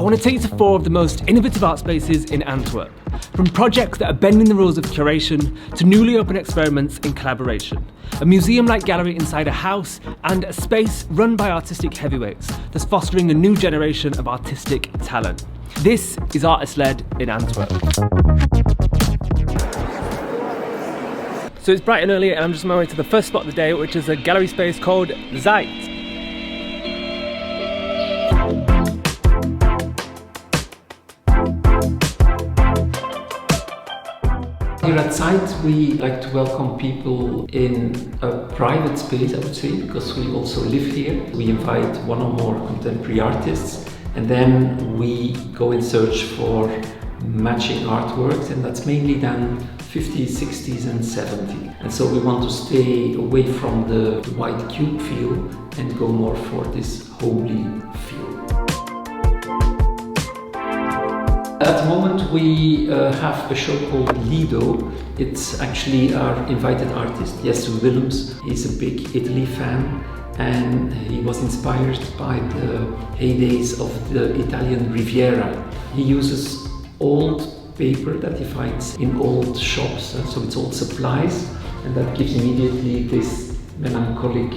want to take you to 4 of the most innovative art spaces in Antwerp. From projects that are bending the rules of curation to newly open experiments in collaboration. A museum-like gallery inside a house and a space run by artistic heavyweights that's fostering a new generation of artistic talent. This is Artist-Led in Antwerp. So it's bright and early and I'm just on my way to the first spot of the day, which is a gallery space called Zeit. Here at Zeit, we like to welcome people in a private space, I would say, because we also live here. We invite one or more contemporary artists, and then we go in search for matching artworks, and that's mainly done 50s, 60s and 70s. And so we want to stay away from the white cube feel and go more for this homely feel. At the moment we have a show called Lido. It's actually our invited artist, Jesse Willems. He's a big Italy fan and he was inspired by the heydays of the Italian Riviera. He uses old paper that he finds in old shops, so it's old supplies, and that gives immediately this melancholic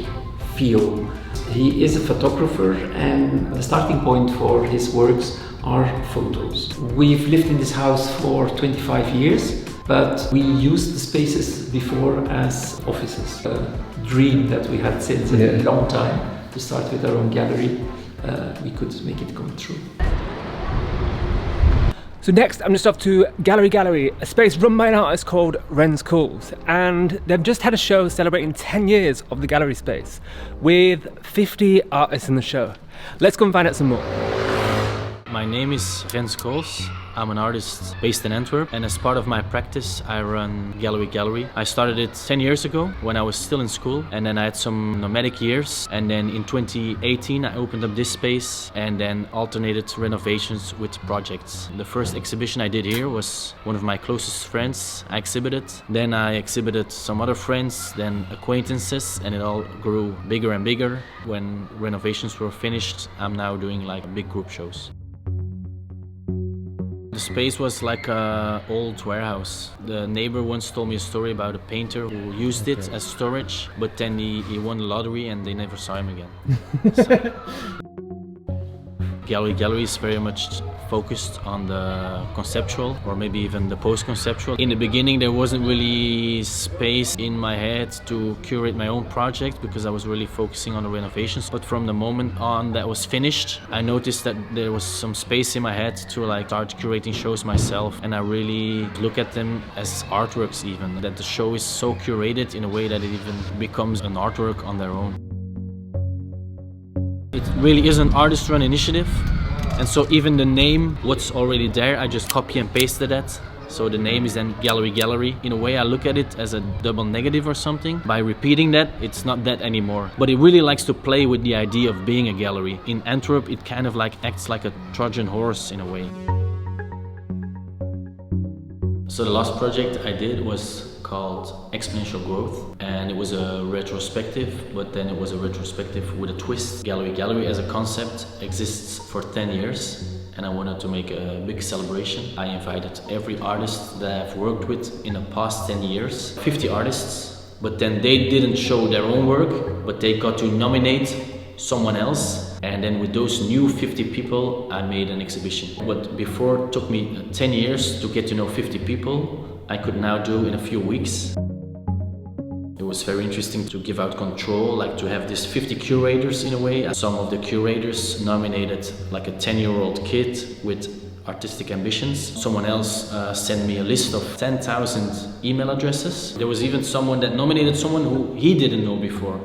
feel. He is a photographer and the starting point for his works are photos. We've lived in this house for 25 years, but we used the spaces before as offices. A dream that we had since a long time to start with our own gallery. We could make it come true. So next I'm just off to Gallery, a space run by an artist called Ren's Cools, and they've just had a show celebrating 10 years of the gallery space with 50 artists in the show. Let's go and find out some more. My name is Ren's Cools. I'm an artist based in Antwerp, and as part of my practice I run Gallery. I started it 10 years ago when I was still in school, and then I had some nomadic years, and then in 2018 I opened up this space and then alternated renovations with projects. The first exhibition I did here was one of my closest friends I exhibited. Then I exhibited some other friends, then acquaintances, and it all grew bigger and bigger. When renovations were finished, I'm now doing like big group shows. The space was like an old warehouse. The neighbor once told me a story about a painter who used it as storage, but then he won the lottery and they never saw him again. Gallery is very much focused on the conceptual or maybe even the post-conceptual. In the beginning there wasn't really space in my head to curate my own project because I was really focusing on the renovations. But from the moment on that was finished, I noticed that there was some space in my head to like start curating shows myself, and I really look at them as artworks even. That the show is so curated in a way that it even becomes an artwork on their own. It really is an artist-run initiative, and so even the name, what's already there, I just copy and pasted that. So the name is then Gallery. In a way I look at it as a double negative or something. By repeating that, it's not that anymore. But it really likes to play with the idea of being a gallery. In Antwerp it kind of like acts like a Trojan horse in a way. So the last project I did was called Exponential Growth, and it was a retrospective, but then it was a retrospective with a twist. Gallery as a concept exists for 10 years, and I wanted to make a big celebration. I invited every artist that I've worked with in the past 10 years, 50 artists, but then they didn't show their own work, but they got to nominate someone else. And then with those new 50 people, I made an exhibition. What before took me 10 years to get to know 50 people, I could now do in a few weeks. It was very interesting to give out control, like to have these 50 curators in a way. Some of the curators nominated like a 10-year-old kid with artistic ambitions. Someone else sent me a list of 10,000 email addresses. There was even someone that nominated someone who he didn't know before.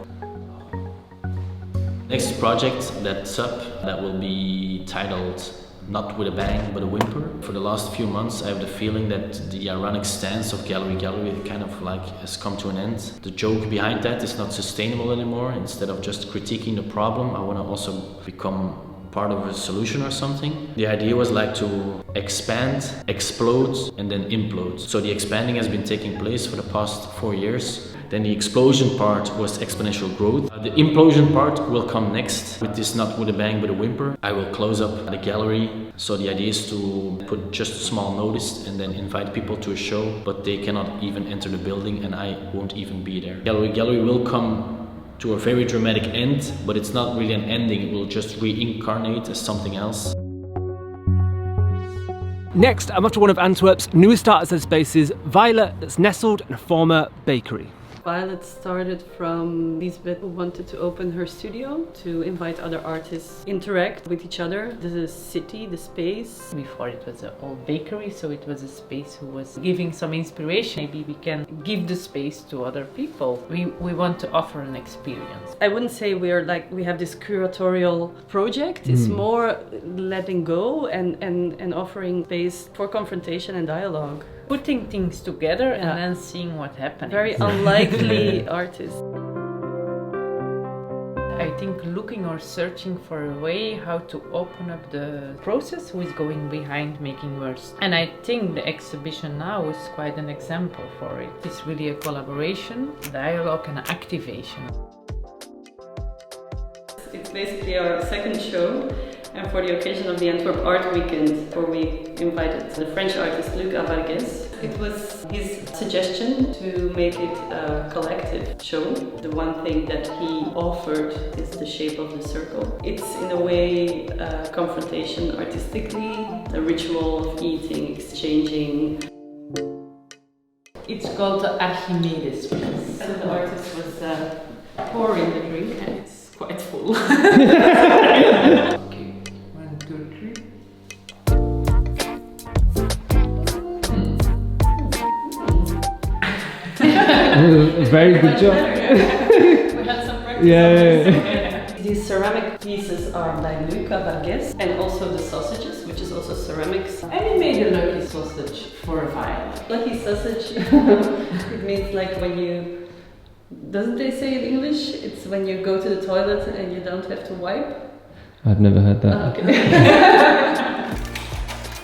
Next project that's up, that will be titled Not With a Bang But a Whimper. For the last few months I have the feeling that the ironic stance of Gallery kind of like has come to an end. The joke behind that is not sustainable anymore. Instead of just critiquing the problem, I want to also become part of a solution or something. The idea was like to expand, explode and then implode. So the expanding has been taking place for the past 4 years. Then the explosion part was exponential growth. The implosion part will come next, with this not with a bang but a whimper. I will close up the gallery. So the idea is to put just a small notice and then invite people to a show, but they cannot even enter the building and I won't even be there. Gallery will come to a very dramatic end, but it's not really an ending, it will just reincarnate as something else. Next, I'm after one of Antwerp's newest artists and spaces, Violet, that's nestled in a former bakery. Violet started from Lisbeth, who wanted to open her studio to invite other artists, interact with each other, the city, the space. Before it was an old bakery, so it was a space who was giving some inspiration. Maybe we can give the space to other people. We want to offer an experience. I wouldn't say we have this curatorial project. It's more letting go and offering space for confrontation and dialogue. Putting things together and then seeing what happens. Very unlikely artist. I think looking or searching for a way how to open up the process, who is going behind making worse. And I think the exhibition now is quite an example for it. It's really a collaboration, dialogue and activation. It's basically our second show. And for the occasion of the Antwerp Art Weekend, where we invited the French artist Luc Avargues. It was his suggestion to make it a collective show. The one thing that he offered is the shape of the circle. It's in a way a confrontation artistically, a ritual of eating, exchanging. It's called the Archimedes piece. So the artist was pouring the drink and it's quite full. Very good job. We had some practice. Yeah. These ceramic pieces are by Luc Avargues, and also the sausages, which is also ceramics. And he made a lucky sausage for a violet. Lucky sausage, it means like when you, doesn't they say in English, it's when you go to the toilet and you don't have to wipe? I've never heard that. Okay.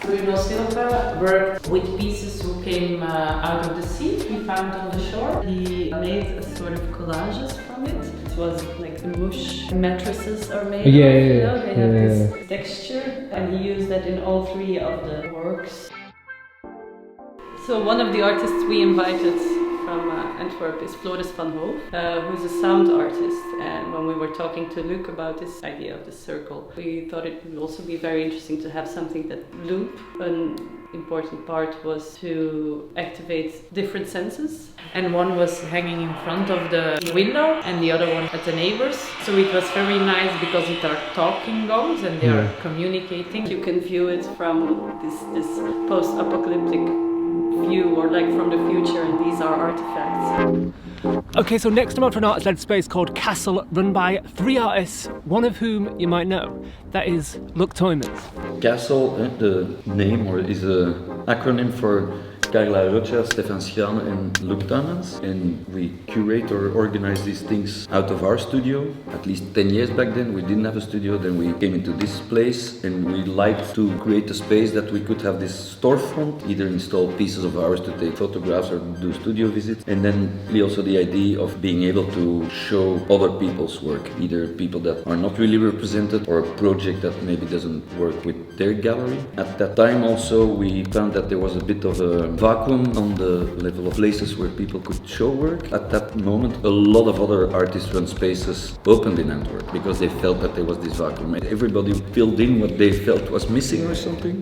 Bruno Silva worked with pieces who came out of the sea we found on the shore. He made a sort of collages from it. It was like the mush mattresses are made Yeah, of, yeah, you know, they have yeah, this texture, and he used that in all three of the works. So one of the artists we invited from Antwerp is Floris van Hoof, who's a sound artist. And when we were talking to Luc about this idea of the circle, we thought it would also be very interesting to have something that loop. An important part was to activate different senses. And one was hanging in front of the window and the other one at the neighbors. So it was very nice because it are talking gongs and they are communicating. You can view it from this post-apocalyptic view, or like from the future, and these are artifacts. Okay, so next I'm after an artist-led space called Casstl, run by 3 artists, one of whom you might know. That is Luc Toymans. Casstl, the name is an acronym for Carla Rocha, Stefan Schraane and Luc Toymans, and we curate or organize these things out of our studio. At least 10 years back then we didn't have a studio, then we came into this place and we liked to create a space that we could have this storefront, either install pieces of ours to take photographs or do studio visits, and then also the idea of being able to show other people's work, either people that are not really represented or a project that maybe doesn't work with their gallery. At that time also we found that there was a bit of a vacuum on the level of places where people could show work. At that moment, a lot of other artist-run spaces opened in Antwerp because they felt that there was this vacuum. Everybody filled in what they felt was missing or something.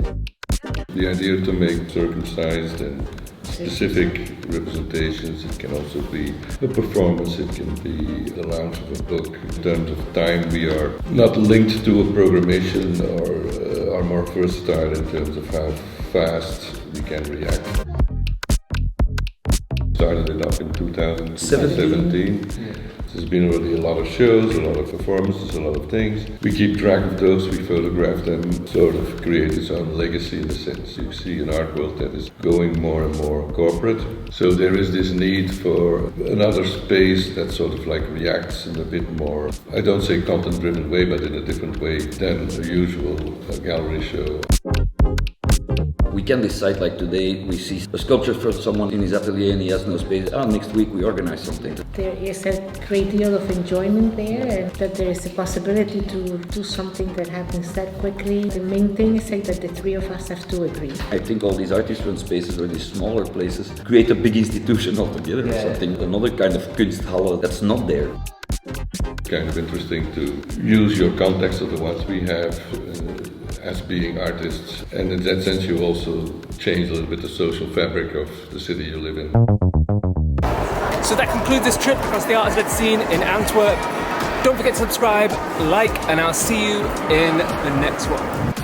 The idea to make circumcised and specific representations, it can also be a performance, it can be the launch of a book. In terms of time, we are not linked to a programmation or are more versatile in terms of how fast we can react. Started it up in 2017. There's been already a lot of shows, a lot of performances, a lot of things. We keep track of those, we photograph them, sort of create its own legacy in a sense. You see an art world that is going more and more corporate. So there is this need for another space that sort of like reacts in a bit more, I don't say content-driven way, but in a different way than a usual gallery show. We can decide, like today, we see a sculpture for someone in his atelier and he has no space. Next week we organize something. There is a great deal of enjoyment there, and that there is a possibility to do something that happens that quickly. The main thing is that the three of us have to agree. I think all these artist-run spaces or these smaller places create a big institution altogether or something. Another kind of Kunsthalle that's not there. Kind of interesting to use your context of the ones we have as being artists, and in that sense you also change a little bit the social fabric of the city you live in. So that concludes this trip across the arts-led scene in Antwerp. Don't forget to subscribe, like, and I'll see you in the next one.